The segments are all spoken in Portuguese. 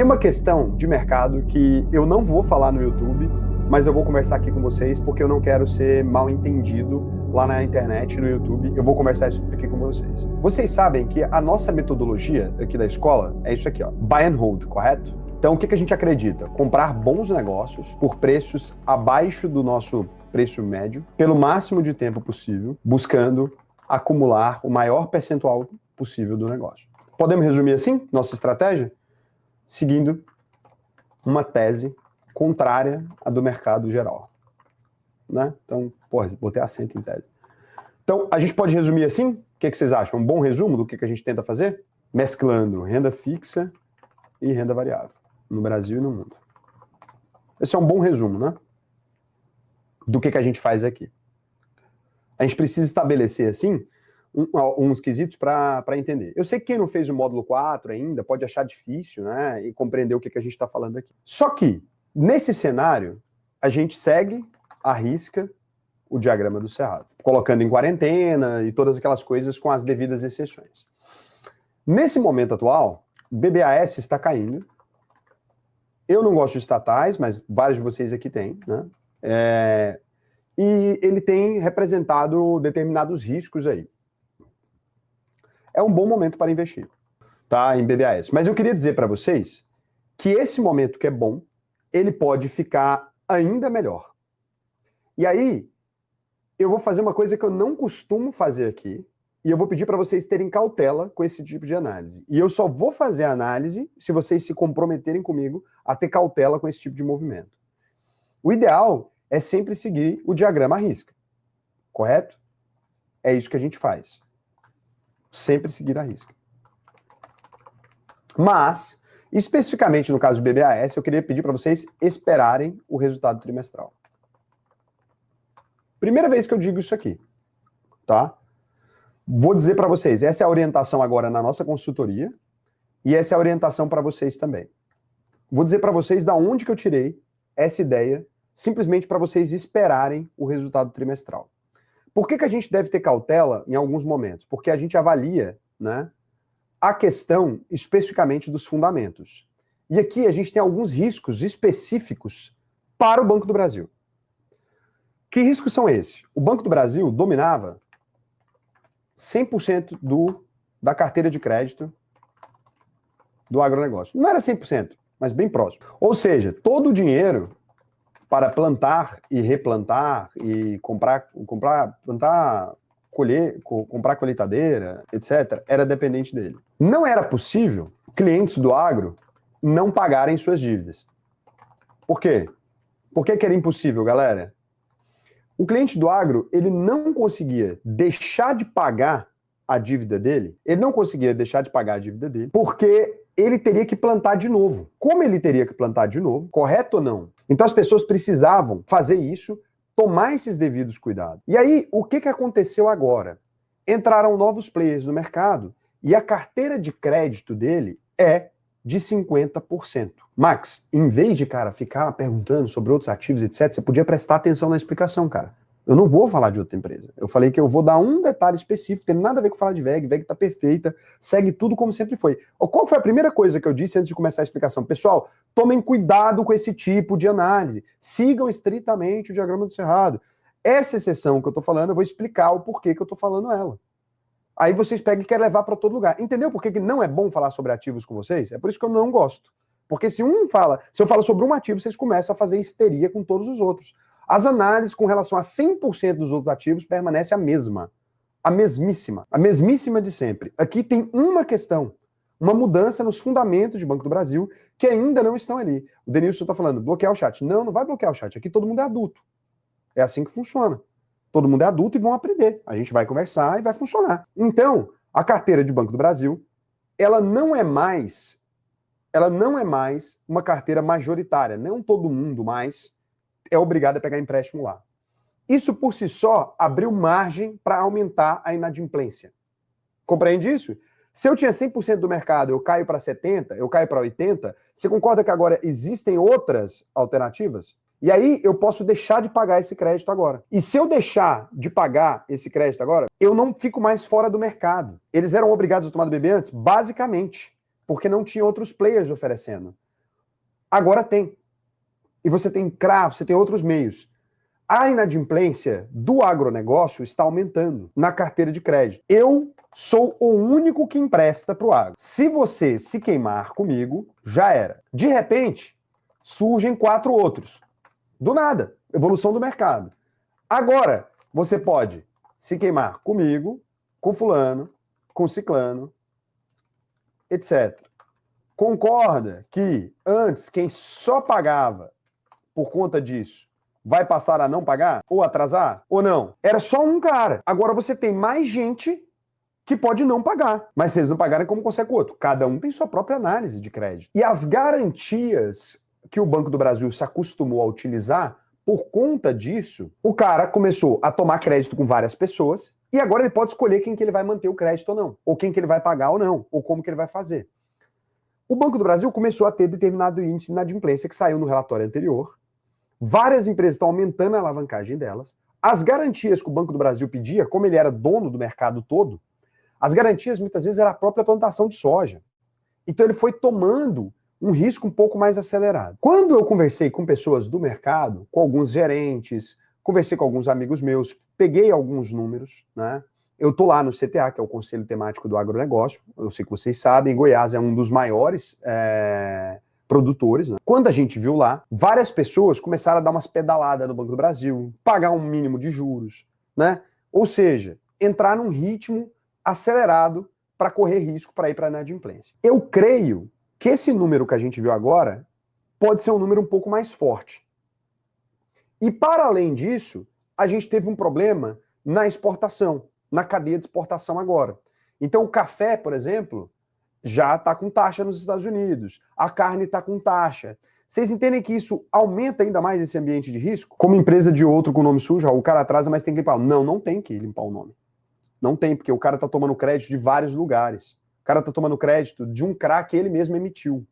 Tem uma questão de mercado que eu não vou falar no YouTube, mas eu vou conversar aqui com vocês porque eu não quero ser mal entendido lá na internet, no YouTube. Eu vou conversar isso aqui com vocês. Vocês sabem que a nossa metodologia aqui da escola é isso aqui, ó, buy and hold, correto? Então, o que a gente acredita? Comprar bons negócios por preços abaixo do nosso preço médio, pelo máximo de tempo possível, buscando acumular o maior percentual possível do negócio. Podemos resumir assim nossa estratégia? Seguindo uma tese contrária à do mercado geral. Né? Então, botei acento em tese. Então, a gente pode resumir assim? O que vocês acham? Um bom resumo do que a gente tenta fazer? Mesclando renda fixa e renda variável, no Brasil e no mundo. Esse é um bom resumo, né? Do que a gente faz aqui. A gente precisa estabelecer, assim, uns quesitos para entender. Eu sei que quem não fez o módulo 4 ainda pode achar difícil, né, e compreender o que a gente está falando aqui. Só que, nesse cenário, a gente segue à risca o diagrama do Cerrado, colocando em quarentena e todas aquelas coisas com as devidas exceções. Nesse momento atual, o BBAS está caindo. Eu não gosto de estatais, mas vários de vocês aqui têm, né? E ele tem representado determinados riscos aí. É um bom momento para investir, tá, em BBAS. Mas eu queria dizer para vocês que esse momento que é bom, ele pode ficar ainda melhor. E aí, eu vou fazer uma coisa que eu não costumo fazer aqui, e eu vou pedir para vocês terem cautela com esse tipo de análise. E eu só vou fazer a análise se vocês se comprometerem comigo a ter cautela com esse tipo de movimento. O ideal é sempre seguir o diagrama à risca, correto? É isso que a gente faz. Sempre seguir à risca. Mas, especificamente no caso do BBAS, eu queria pedir para vocês esperarem o resultado trimestral. Primeira vez que eu digo isso aqui, tá? Vou dizer para vocês, essa é a orientação agora na nossa consultoria e essa é a orientação para vocês também. Vou dizer para vocês da onde que eu tirei essa ideia, simplesmente para vocês esperarem o resultado trimestral. Por que a gente deve ter cautela em alguns momentos? Porque a gente avalia, né, a questão especificamente dos fundamentos. E aqui a gente tem alguns riscos específicos para o Banco do Brasil. Que riscos são esses? O Banco do Brasil dominava 100% da carteira de crédito do agronegócio. Não era 100%, mas bem próximo. Ou seja, todo o dinheiro para plantar e replantar e plantar, colher, comprar colheitadeira, etc., era dependente dele. Não era possível clientes do agro não pagarem suas dívidas. Por quê? Por que era impossível, galera? O cliente do agro, ele não conseguia deixar de pagar a dívida dele, porque ele teria que plantar de novo. Como ele teria que plantar de novo, correto ou não? Então as pessoas precisavam fazer isso, tomar esses devidos cuidados. E aí, o que aconteceu agora? Entraram novos players no mercado e a carteira de crédito dele é de 50%. Max, em vez de, cara, ficar perguntando sobre outros ativos, etc., você podia prestar atenção na explicação, cara. Eu não vou falar de outra empresa. Eu falei que eu vou dar um detalhe específico, tem nada a ver com falar de VEG, VEG tá perfeita, segue tudo como sempre foi. Qual foi a primeira coisa que eu disse antes de começar a explicação? Pessoal, tomem cuidado com esse tipo de análise. Sigam estritamente o diagrama do Cerrado. Essa exceção que eu tô falando, eu vou explicar o porquê que eu tô falando ela. Aí vocês pegam e querem levar para todo lugar. Entendeu por que não é bom falar sobre ativos com vocês? É por isso que eu não gosto. Porque se eu falo sobre um ativo, vocês começam a fazer histeria com todos os outros. As análises com relação a 100% dos outros ativos permanecem a mesma. A mesmíssima de sempre. Aqui tem uma questão, uma mudança nos fundamentos de Banco do Brasil que ainda não estão ali. O Denilson está falando, bloquear o chat. Não, não vai bloquear o chat. Aqui todo mundo é adulto. É assim que funciona. Todo mundo é adulto e vão aprender. A gente vai conversar e vai funcionar. Então, a carteira de Banco do Brasil, ela não é mais uma carteira majoritária. Não todo mundo mais é obrigado a pegar empréstimo lá. Isso por si só abriu margem para aumentar a inadimplência. Compreende isso? Se eu tinha 100% do mercado, eu caio para 70%, eu caio para 80%, você concorda que agora existem outras alternativas? E aí eu posso deixar de pagar esse crédito agora. E se eu deixar de pagar esse crédito agora, eu não fico mais fora do mercado. Eles eram obrigados a tomar do BB antes? Basicamente, porque não tinha outros players oferecendo. Agora tem. E você tem CRA, você tem outros meios. A inadimplência do agronegócio está aumentando na carteira de crédito. Eu sou o único que empresta para o agro. Se você se queimar comigo, já era. De repente, surgem 4 outros. Do nada. Evolução do mercado. Agora, você pode se queimar comigo, com fulano, com ciclano, etc. Concorda que antes quem só pagava por conta disso vai passar a não pagar? Ou atrasar? Ou não? Era só um cara. Agora você tem mais gente que pode não pagar. Mas se eles não pagarem, como consegue o outro? Cada um tem sua própria análise de crédito. E as garantias que o Banco do Brasil se acostumou a utilizar, por conta disso, o cara começou a tomar crédito com várias pessoas e agora ele pode escolher quem que ele vai manter o crédito ou não, ou quem que ele vai pagar ou não, ou como que ele vai fazer. O Banco do Brasil começou a ter determinado índice de inadimplência que saiu no relatório anterior. Várias empresas estão aumentando a alavancagem delas. As garantias que o Banco do Brasil pedia, como ele era dono do mercado todo, as garantias muitas vezes era a própria plantação de soja. Então ele foi tomando um risco um pouco mais acelerado. Quando eu conversei com pessoas do mercado, com alguns gerentes, conversei com alguns amigos meus, peguei alguns números, né? Eu tô lá no CTA, que é o Conselho Temático do Agronegócio, eu sei que vocês sabem, Goiás é um dos maiores produtores, né? Quando a gente viu lá, várias pessoas começaram a dar umas pedaladas no Banco do Brasil, pagar um mínimo de juros, né? Ou seja, entrar num ritmo acelerado para correr risco para ir para a inadimplência. Eu creio que esse número que a gente viu agora pode ser um número um pouco mais forte. E para além disso, a gente teve um problema na exportação, na cadeia de exportação agora. Então o café, por exemplo, já está com taxa nos Estados Unidos, a carne está com taxa. Vocês entendem que isso aumenta ainda mais esse ambiente de risco? Como empresa de outro com nome sujo, o cara atrasa, mas tem que limpar. Não, não tem que limpar o nome. Não tem, porque o cara está tomando crédito de vários lugares. O cara está tomando crédito de um CRA que ele mesmo emitiu.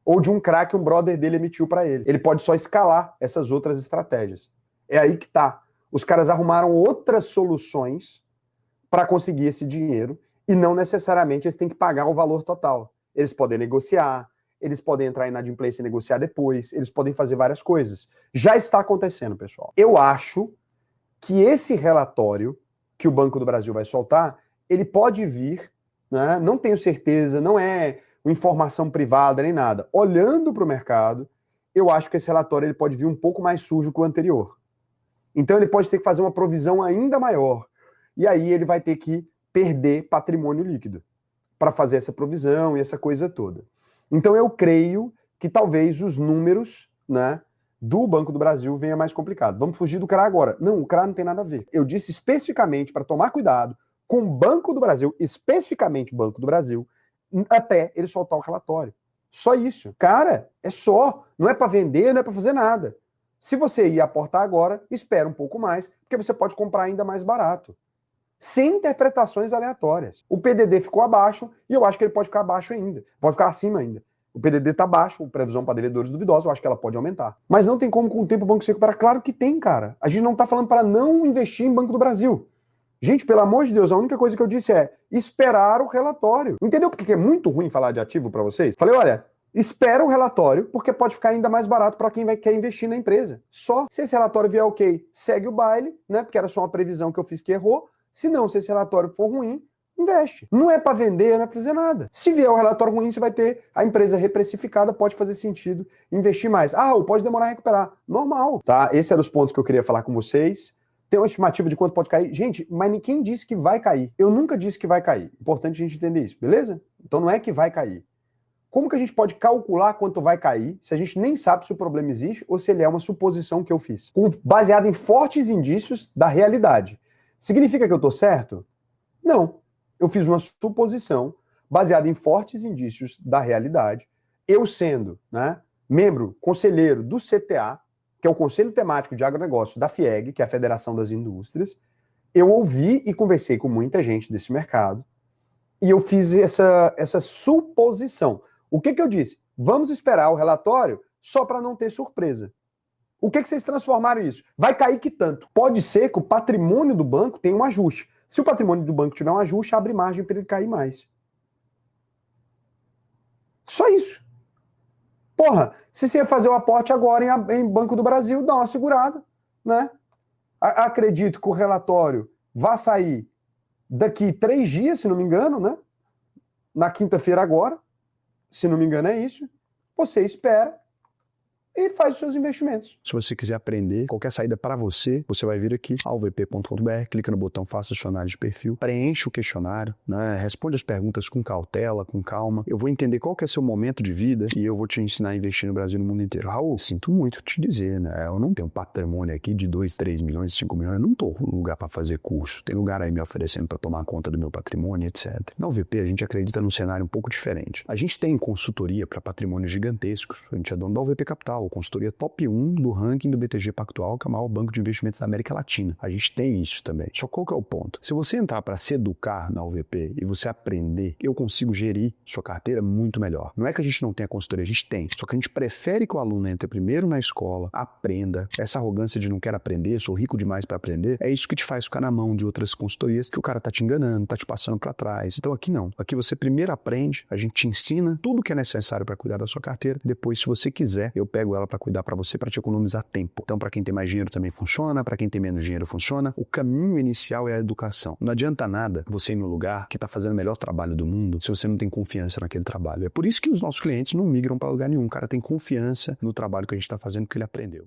Ou de um CRA que um brother dele emitiu para ele. Ele pode só escalar essas outras estratégias. É aí que tá. Os caras arrumaram outras soluções para conseguir esse dinheiro e não necessariamente eles têm que pagar o valor total. Eles podem negociar, eles podem entrar em inadimplência e negociar depois, eles podem fazer várias coisas. Já está acontecendo, pessoal. Eu acho que esse relatório que o Banco do Brasil vai soltar, ele pode vir, né? Não tenho certeza, não é uma informação privada nem nada. Olhando para o mercado, eu acho que esse relatório ele pode vir um pouco mais sujo que o anterior. Então ele pode ter que fazer uma provisão ainda maior. E aí ele vai ter que perder patrimônio líquido para fazer essa provisão e essa coisa toda. Então eu creio que talvez os números, né, do Banco do Brasil venha mais complicado. Vamos fugir do CRA agora. Não, o CRA não tem nada a ver. Eu disse especificamente para tomar cuidado com o Banco do Brasil, especificamente o Banco do Brasil, até ele soltar o relatório. Só isso. Cara, é só. Não é para vender, não é para fazer nada. Se você ir aportar agora, espera um pouco mais, porque você pode comprar ainda mais barato. Sem interpretações aleatórias. O PDD ficou abaixo e eu acho que ele pode ficar abaixo ainda. Pode ficar acima ainda. O PDD está baixo, previsão para devedores duvidosos, eu acho que ela pode aumentar. Mas não tem como com o tempo o banco se recuperar. Claro que tem, cara. A gente não está falando para não investir em Banco do Brasil. Gente, pelo amor de Deus, a única coisa que eu disse é esperar o relatório. Entendeu porque é muito ruim falar de ativo para vocês? Falei, olha, espera o relatório, porque pode ficar ainda mais barato para quem quer investir na empresa. Só se esse relatório vier ok, segue o baile, né? Porque era só uma previsão que eu fiz que errou. Se não, se esse relatório for ruim, investe. Não é para vender, não é para fazer nada. Se vier o relatório ruim, você vai ter a empresa reprecificada, pode fazer sentido investir mais. Ah, ou pode demorar a recuperar. Normal, tá? Esses eram os pontos que eu queria falar com vocês. Tem uma estimativa de quanto pode cair? Gente, mas ninguém disse que vai cair. Eu nunca disse que vai cair. Importante a gente entender isso, beleza? Então não é que vai cair. Como que a gente pode calcular quanto vai cair se a gente nem sabe se o problema existe ou se ele é uma suposição que eu fiz? Baseado em fortes indícios da realidade. Significa que eu estou certo? Não. Eu fiz uma suposição baseada em fortes indícios da realidade. Eu sendo, né, membro, conselheiro do CTA, que é o Conselho Temático de Agronegócio da FIEG, que é a Federação das Indústrias, eu ouvi e conversei com muita gente desse mercado e eu fiz essa suposição. O que eu disse? Vamos esperar o relatório só para não ter surpresa. O que vocês transformaram isso? Vai cair que tanto? Pode ser que o patrimônio do banco tenha um ajuste. Se o patrimônio do banco tiver um ajuste, abre margem para ele cair mais. Só isso. Porra, se você ia fazer o aporte agora em Banco do Brasil, dá uma segurada, né? Acredito que o relatório vai sair daqui 3 dias, se não me engano, né? Na quinta-feira agora, se não me engano é isso. Você espera e faz os seus investimentos. Se você quiser aprender qualquer saída para você, você vai vir aqui, alvp.com.br, clica no botão Faça sua análise de perfil, preenche o questionário, né? Responde as perguntas com cautela, com calma. Eu vou entender qual que é seu momento de vida e eu vou te ensinar a investir no Brasil e no mundo inteiro. Raul, sinto muito te dizer, né? Eu não tenho patrimônio aqui de 2, 3 milhões, 5 milhões. Eu não tô no lugar para fazer curso. Tem lugar aí me oferecendo para tomar conta do meu patrimônio, etc. Na UVP, a gente acredita num cenário um pouco diferente. A gente tem consultoria para patrimônios gigantescos. A gente é dono da UVP Capital, consultoria top 1 do ranking do BTG Pactual, que é o maior banco de investimentos da América Latina. A gente tem isso também. Só qual que é o ponto? Se você entrar para se educar na UVP e você aprender, eu consigo gerir sua carteira muito melhor. Não é que a gente não tenha consultoria, a gente tem. Só que a gente prefere que o aluno entre primeiro na escola, aprenda. Essa arrogância de não quero aprender, sou rico demais para aprender, é isso que te faz ficar na mão de outras consultorias que o cara tá te enganando, tá te passando para trás. Então aqui não. Aqui você primeiro aprende, a gente te ensina tudo que é necessário para cuidar da sua carteira. Depois, se você quiser, eu pego ela para cuidar para você, para te economizar tempo. Então, para quem tem mais dinheiro também funciona, para quem tem menos dinheiro funciona. O caminho inicial é a educação. Não adianta nada você ir no lugar que está fazendo o melhor trabalho do mundo se você não tem confiança naquele trabalho. É por isso que os nossos clientes não migram para lugar nenhum. O cara tem confiança no trabalho que a gente está fazendo porque ele aprendeu.